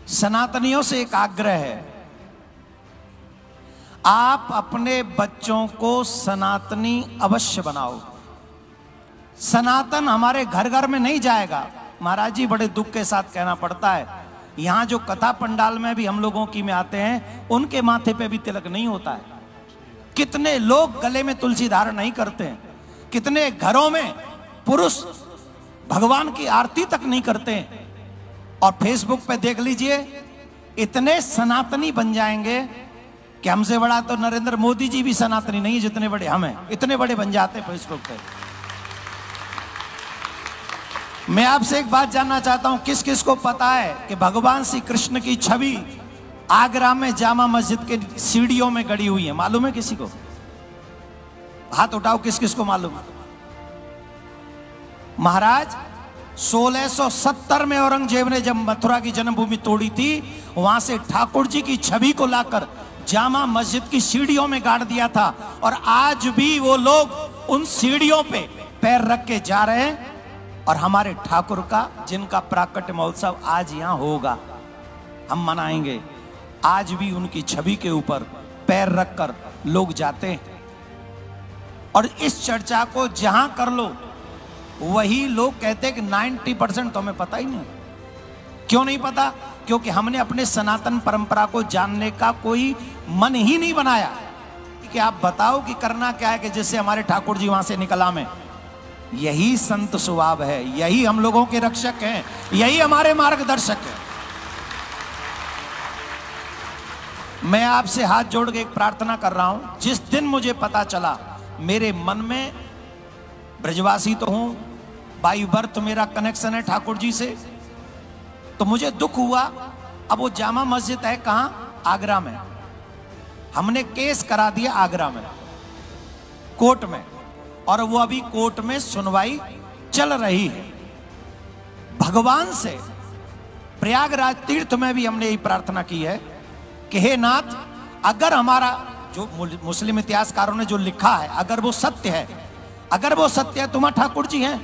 सनातनियों से एक आग्रह है, आप अपने बच्चों को सनातनी अवश्य बनाओ। सनातन हमारे घर घर में नहीं जाएगा। महाराज जी, बड़े दुख के साथ कहना पड़ता है, यहां जो कथा पंडाल में भी हम लोगों की में आते हैं, उनके माथे पे भी तिलक नहीं होता है। कितने लोग गले में तुलसी धारण नहीं करते हैं, कितने घरों में पुरुष भगवान की आरती तक नहीं करते हैं। और फेसबुक पे देख लीजिए, इतने सनातनी बन जाएंगे कि हमसे बड़ा तो नरेंद्र मोदी जी भी सनातनी नहीं, जितने बड़े हम हैं, इतने बड़े बन जाते हैं फेसबुक पे। मैं आपसे एक बात जानना चाहता हूं, किस किस को पता है कि भगवान श्री कृष्ण की छवि आगरा में जामा मस्जिद के सीढ़ियों में गड़ी हुई है? मालूम है किसी को? हाथ उठाओ, किस किस को मालूम है? महाराज, 1670 में औरंगजेब ने जब मथुरा की जन्मभूमि तोड़ी थी, वहां से ठाकुर जी की छवि को लाकर जामा मस्जिद की सीढ़ियों में गाड़ दिया था। और आज भी वो लोग उन सीढ़ियों पे पैर रख के जा रहे हैं। और हमारे ठाकुर का, जिनका प्राकट्य महोत्सव आज यहां होगा, हम मनाएंगे, आज भी उनकी छवि के ऊपर पैर रखकर लोग जाते हैं। और इस चर्चा को जहां कर लो, वही लोग कहते हैं कि 90% तो हमें पता ही नहीं। क्यों नहीं पता? क्योंकि हमने अपने सनातन परंपरा को जानने का कोई मन ही नहीं बनाया कि आप बताओ कि करना क्या है कि जिससे हमारे ठाकुर जी वहां से निकल आए। यही संत स्वभाव है, यही हम लोगों के रक्षक हैं, यही हमारे मार्गदर्शक हैं। मैं आपसे हाथ जोड़ के एक प्रार्थना कर रहा हूं। जिस दिन मुझे पता चला, मेरे मन में, ब्रजवासी तो हूं, बाई बर्थ मेरा कनेक्शन है ठाकुर जी से, तो मुझे दुख हुआ। अब वो जामा मस्जिद है कहां? आगरा में। हमने केस करा दिया आगरा में, कोर्ट में, और वो अभी कोर्ट में सुनवाई चल रही है। भगवान से प्रयागराज तीर्थ में भी हमने यही प्रार्थना की है कि हे नाथ, अगर हमारा जो मुस्लिम इतिहासकारों ने जो लिखा है, अगर वो सत्य है, अगर वो सत्य है, तुम्हारे ठाकुर जी हैं,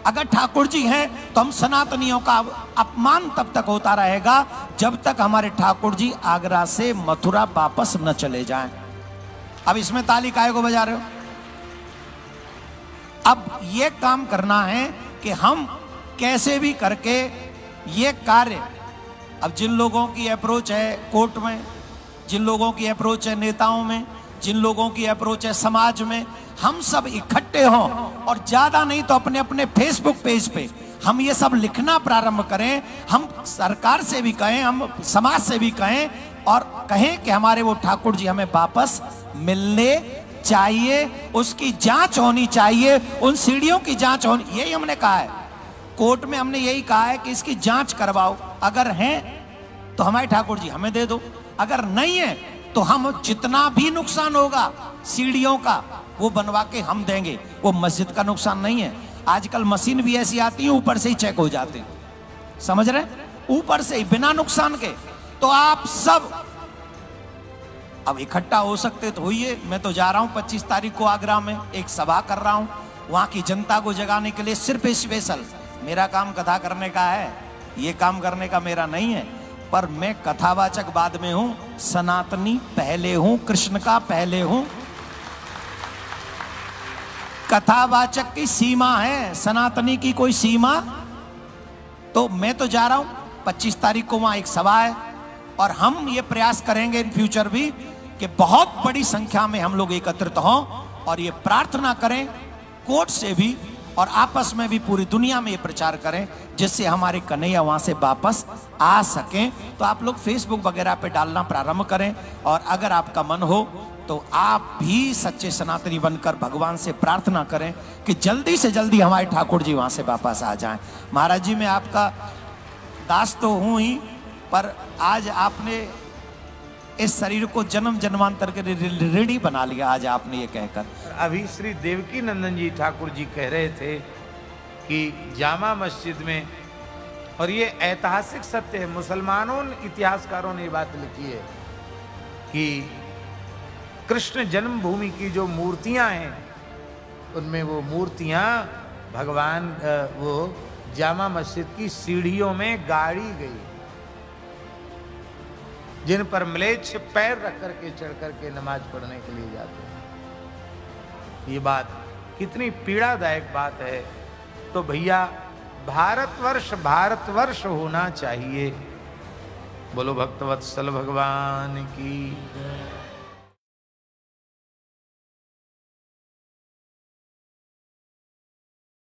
अगर ठाकुर जी हैं, तो हम सनातनियों का अपमान तब तक होता रहेगा जब तक हमारे ठाकुर जी आगरा से मथुरा वापस न चले जाएं। अब इसमें ताली काहे को बजा रहे हो? अब ये काम करना है कि हम कैसे भी करके ये कार्य, अब जिन लोगों की अप्रोच है कोर्ट में, जिन लोगों की अप्रोच है नेताओं में, जिन लोगों की अप्रोच है समाज में, हम सब इकट्ठे हों और ज्यादा नहीं तो अपने अपने फेसबुक पेज पे हम ये सब लिखना प्रारंभ करें। हम सरकार से भी कहें, हम समाज से भी कहें, और कहें कि हमारे वो ठाकुर जी हमें वापस मिलने चाहिए, उसकी जांच होनी चाहिए, उन सीढ़ियों की जांच होनी। यही हमने कहा है कोर्ट में, हमने यही कहा है कि इसकी जांच करवाओ। अगर हैं तो हमारे ठाकुर जी हमें दे दो, अगर नहीं है तो हम जितना भी नुकसान होगा सीढ़ियों का, वो बनवा के हम देंगे। वो मस्जिद का नुकसान नहीं है। आजकल मशीन भी ऐसी आती है, ऊपर से ही चेक हो जाते हैं, समझ रहे? ऊपर से ही, बिना नुकसान के। तो आप सब अब इकट्ठा हो सकते तो होइए। मैं तो जा रहा हूं 25 तारीख को आगरा में, एक सभा कर रहा हूं, वहां की जनता को जगाने के लिए सिर्फ स्पेशल। मेरा काम कथा करने का है, ये काम करने का मेरा नहीं है, पर मैं कथावाचक बाद में हूं, सनातनी पहले हूं, कृष्ण का पहले हूं। कथावाचक की सीमा है, सनातनी की कोई सीमा। तो मैं तो जा रहा हूं 25 तारीख को, वहां एक सभा है, और हम ये प्रयास करेंगे इन फ्यूचर भी कि बहुत बड़ी संख्या में हम लोग एकत्रित हों और ये प्रार्थना करें कोर्ट से भी और आपस में भी, पूरी दुनिया में ये प्रचार करें, जिससे हमारे कन्हैया वहां से वापस आ सकें। तो आप लोग फेसबुक वगैरह पे डालना प्रारंभ करें, और अगर आपका मन हो तो आप भी सच्चे सनातनी बनकर भगवान से प्रार्थना करें कि जल्दी से जल्दी हमारे ठाकुर जी वहां से वापस आ जाएं। महाराज जी, मैं आपका दास तो हूं ही, पर आज आपने इस शरीर को जन्म जन्मांतर के ऋणी बना लिया, आज आपने ये कहकर। अभी श्री देवकी नंदन जी ठाकुर जी कह रहे थे कि जामा मस्जिद में, और ये ऐतिहासिक सत्य है, मुसलमानों इतिहासकारों ने ये बात लिखी है कि कृष्ण जन्मभूमि की जो मूर्तियां हैं, उनमें वो मूर्तियां भगवान वो जामा मस्जिद की सीढ़ियों में गाड़ी गई। जिन पर म्लेच्छ पैर रख करके चढ़ करके नमाज पढ़ने के लिए जाते हैं। ये बात कितनी पीड़ादायक बात है। तो भैया भारतवर्ष होना चाहिए। बोलो भक्तवत्सल भगवान की।